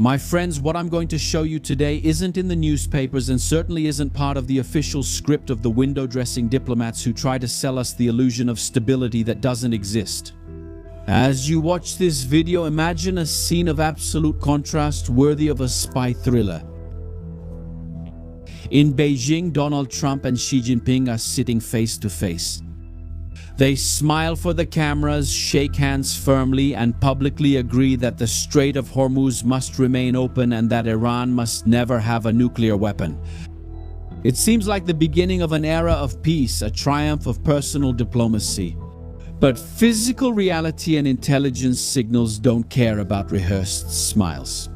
My friends, what I'm going to show you today isn't in the newspapers and certainly isn't part of the official script of the window-dressing diplomats who try to sell us the illusion of stability that doesn't exist. As you watch this video, imagine a scene of absolute contrast worthy of a spy thriller. In Beijing, Donald Trump and Xi Jinping are sitting face to face. They smile for the cameras, shake hands firmly, and publicly agree that the Strait of Hormuz must remain open and that Iran must never have a nuclear weapon. It seems like the beginning of an era of peace, a triumph of personal diplomacy. But physical reality and intelligence signals don't care about rehearsed smiles.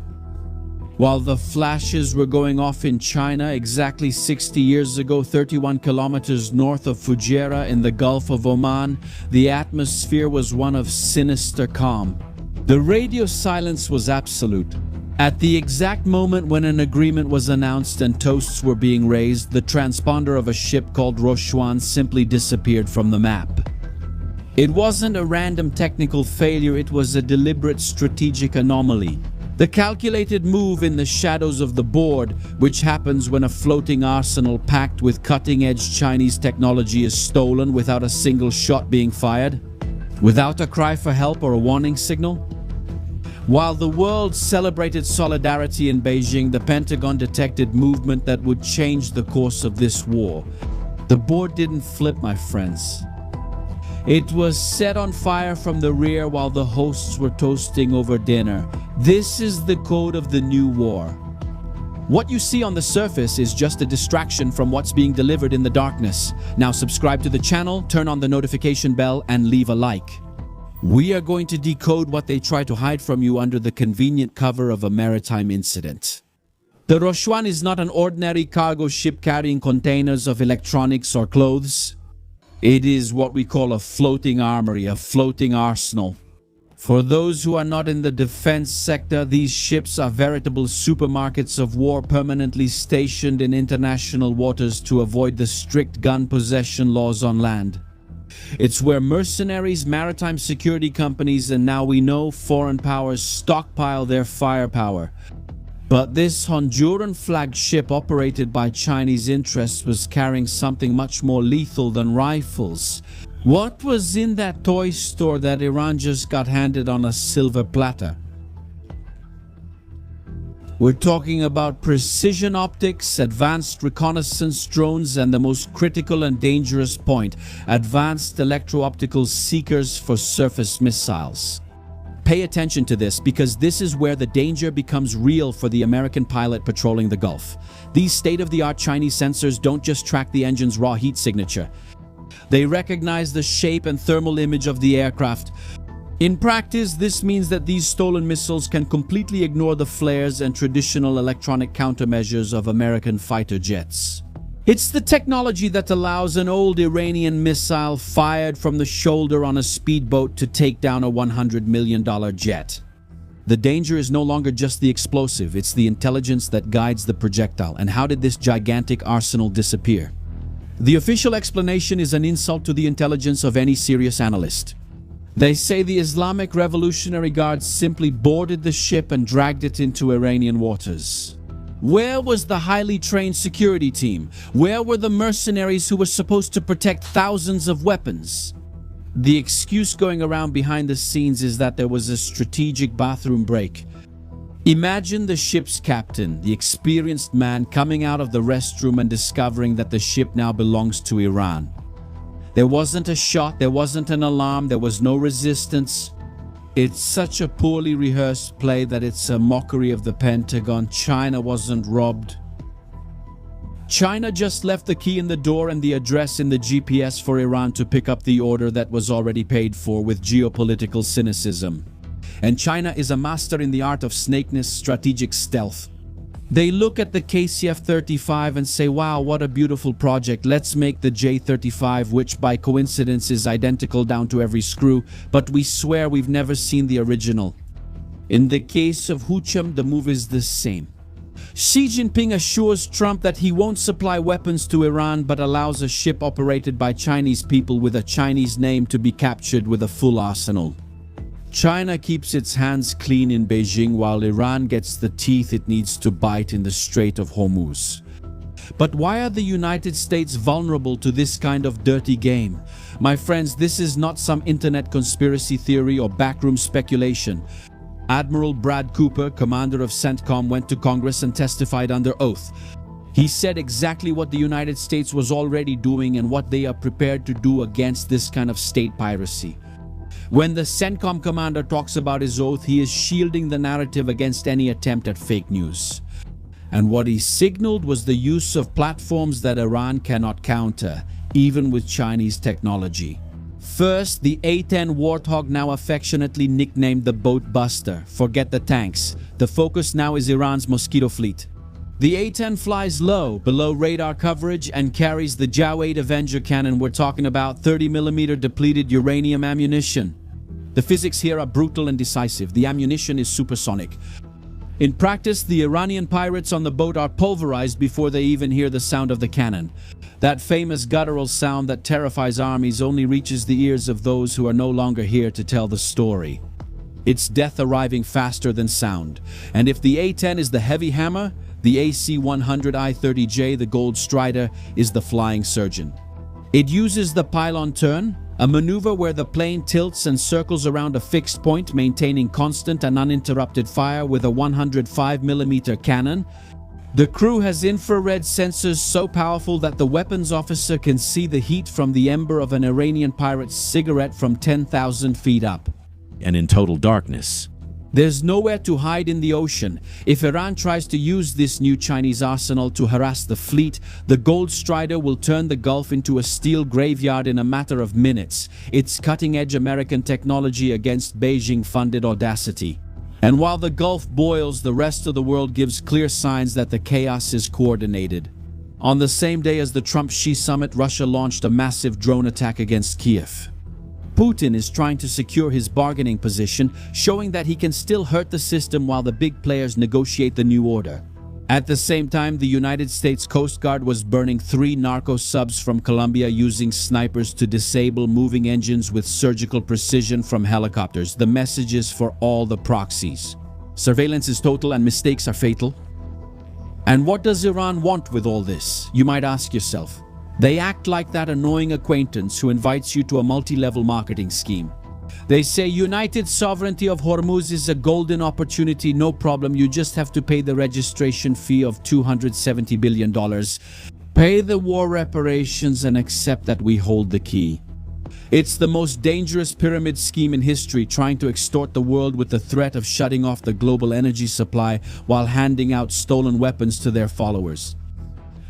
While the flashes were going off in China exactly 60 years ago, 31 kilometers north of Fujairah in the Gulf of Oman, the atmosphere was one of sinister calm. The radio silence was absolute. At the exact moment when an agreement was announced and toasts were being raised, the transponder of a ship called Roshuan simply disappeared from the map. It wasn't a random technical failure, it was a deliberate strategic anomaly. The calculated move in the shadows of the board, which happens when a floating arsenal packed with cutting-edge Chinese technology is stolen without a single shot being fired, without a cry for help or a warning signal. While the world celebrated solidarity in Beijing, the Pentagon detected movement that would change the course of this war. The board didn't flip, my friends. It was set on fire from the rear while the hosts were toasting over dinner. This is the code of the new war. What you see on the surface is just a distraction from what's being delivered in the darkness. Now subscribe to the channel, turn on the notification bell, and leave a like. We are going to decode what they try to hide from you under the convenient cover of a maritime incident. The Roshuan is not an ordinary cargo ship carrying containers of electronics or clothes. It is what we call a floating armory, a floating arsenal. For those who are not in the defense sector, these ships are veritable supermarkets of war permanently stationed in international waters to avoid the strict gun possession laws on land. It's where mercenaries, maritime security companies, and now we know foreign powers stockpile their firepower. But this Honduran flagged ship operated by Chinese interests was carrying something much more lethal than rifles. What was in that toy store that Iran just got handed on a silver platter? We're talking about precision optics, advanced reconnaissance drones, and the most critical and dangerous point, advanced electro-optical seekers for surface missiles. Pay attention to this because this is where the danger becomes real for the American pilot patrolling the Gulf. These state-of-the-art Chinese sensors don't just track the engine's raw heat signature. They recognize the shape and thermal image of the aircraft. In practice, this means that these stolen missiles can completely ignore the flares and traditional electronic countermeasures of American fighter jets. It's the technology that allows an old Iranian missile fired from the shoulder on a speedboat to take down a $100 million jet. The danger is no longer just the explosive, it's the intelligence that guides the projectile. And how did this gigantic arsenal disappear? The official explanation is an insult to the intelligence of any serious analyst. They say the Islamic Revolutionary Guards simply boarded the ship and dragged it into Iranian waters. Where was the highly trained security team? Where were the mercenaries who were supposed to protect thousands of weapons? The excuse going around behind the scenes is that there was a strategic bathroom break. Imagine the ship's captain, the experienced man, coming out of the restroom and discovering that the ship now belongs to Iran. There wasn't a shot, there wasn't an alarm, there was no resistance. It's such a poorly rehearsed play that it's a mockery of the Pentagon. China wasn't robbed. China just left the key in the door and the address in the GPS for Iran to pick up the order that was already paid for with geopolitical cynicism. And China is a master in the art of snakeness, strategic stealth. They look at the KCF-35 and say, wow, what a beautiful project. Let's make the J-35, which by coincidence is identical down to every screw, but we swear we've never seen the original. In the case of Hucham, the move is the same. Xi Jinping assures Trump that he won't supply weapons to Iran but allows a ship operated by Chinese people with a Chinese name to be captured with a full arsenal. China keeps its hands clean in Beijing while Iran gets the teeth it needs to bite in the Strait of Hormuz. But why are the United States vulnerable to this kind of dirty game? My friends, this is not some internet conspiracy theory or backroom speculation. Admiral Brad Cooper, commander of CENTCOM, went to Congress and testified under oath. He said exactly what the United States was already doing and what they are prepared to do against this kind of state piracy. When the CENTCOM commander talks about his oath, he is shielding the narrative against any attempt at fake news. And what he signaled was the use of platforms that Iran cannot counter, even with Chinese technology. First, the A-10 Warthog, now affectionately nicknamed the Boat Buster. Forget the tanks. The focus now is Iran's Mosquito fleet. The A-10 flies low, below radar coverage, and carries the Jaw-8 Avenger cannon. We're talking about 30mm depleted uranium ammunition. The physics here are brutal and decisive. The ammunition is supersonic. In practice, the Iranian pirates on the boat are pulverized before they even hear the sound of the cannon. That famous guttural sound that terrifies armies only reaches the ears of those who are no longer here to tell the story. It's death arriving faster than sound. And if the A-10 is the heavy hammer, the AC-100I-30J, the Gold Strider, is the flying surgeon. It uses the pylon turn, a maneuver where the plane tilts and circles around a fixed point, maintaining constant and uninterrupted fire with a 105mm cannon. The crew has infrared sensors so powerful that the weapons officer can see the heat from the ember of an Iranian pirate's cigarette from 10,000 feet up. And in total darkness. There's nowhere to hide in the ocean. If Iran tries to use this new Chinese arsenal to harass the fleet, the Gold Strider will turn the Gulf into a steel graveyard in a matter of minutes. It's cutting-edge American technology against Beijing-funded audacity. And while the Gulf boils, the rest of the world gives clear signs that the chaos is coordinated. On the same day as the Trump-Xi summit, Russia launched a massive drone attack against Kiev. Putin is trying to secure his bargaining position, showing that he can still hurt the system while the big players negotiate the new order. At the same time, the United States Coast Guard was burning 3 narco subs from Colombia using snipers to disable moving engines with surgical precision from helicopters. The message is for all the proxies. Surveillance is total and mistakes are fatal. And what does Iran want with all this? You might ask yourself. They act like that annoying acquaintance who invites you to a multi-level marketing scheme. They say united sovereignty of Hormuz is a golden opportunity, no problem, you just have to pay the registration fee of $270 billion. Pay the war reparations and accept that we hold the key. It's the most dangerous pyramid scheme in history, trying to extort the world with the threat of shutting off the global energy supply while handing out stolen weapons to their followers.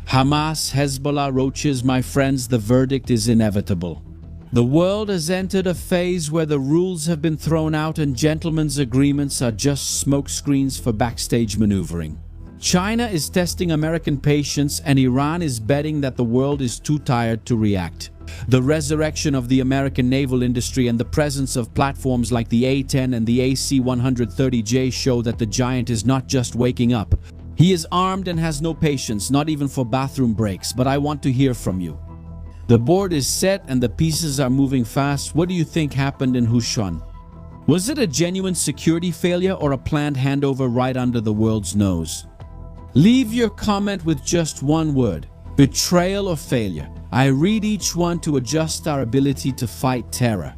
Hamas, Hezbollah, roaches, my friends, the verdict is inevitable. The world has entered a phase where the rules have been thrown out and gentlemen's agreements are just smokescreens for backstage maneuvering. China is testing American patience and Iran is betting that the world is too tired to react. The resurrection of the American naval industry and the presence of platforms like the A-10 and the AC-130J show that the giant is not just waking up. He is armed and has no patience, not even for bathroom breaks, but I want to hear from you. The board is set and the pieces are moving fast. What do you think happened in Roshuan? Was it a genuine security failure or a planned handover right under the world's nose? Leave your comment with just one word: betrayal or failure. I read each one to adjust our ability to fight terror.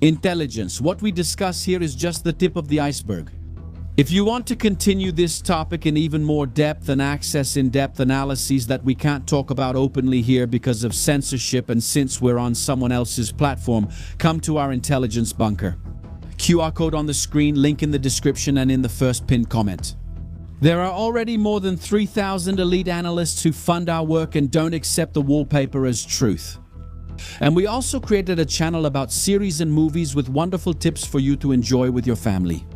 Intelligence. What we discuss here is just the tip of the iceberg. If you want to continue this topic in even more depth and access in-depth analyses that we can't talk about openly here because of censorship and since we're on someone else's platform, come to our intelligence bunker. QR code on the screen, link in the description and in the first pinned comment. There are already more than 3,000 elite analysts who fund our work and don't accept the wallpaper as truth. And we also created a channel about series and movies with wonderful tips for you to enjoy with your family.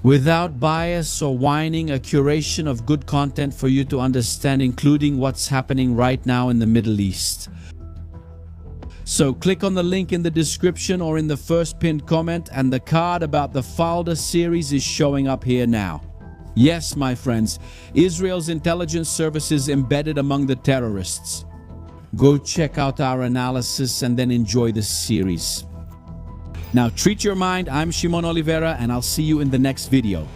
Without bias or whining, a curation of good content for you to understand, including what's happening right now in the Middle East. So click on the link in the description or in the first pinned comment and the card about the Falda series is showing up here now. Yes, my friends, Israel's intelligence service is embedded among the terrorists. Go check out our analysis and then enjoy the series. Now treat your mind. I'm Shimon Oliveira, and I'll see you in the next video.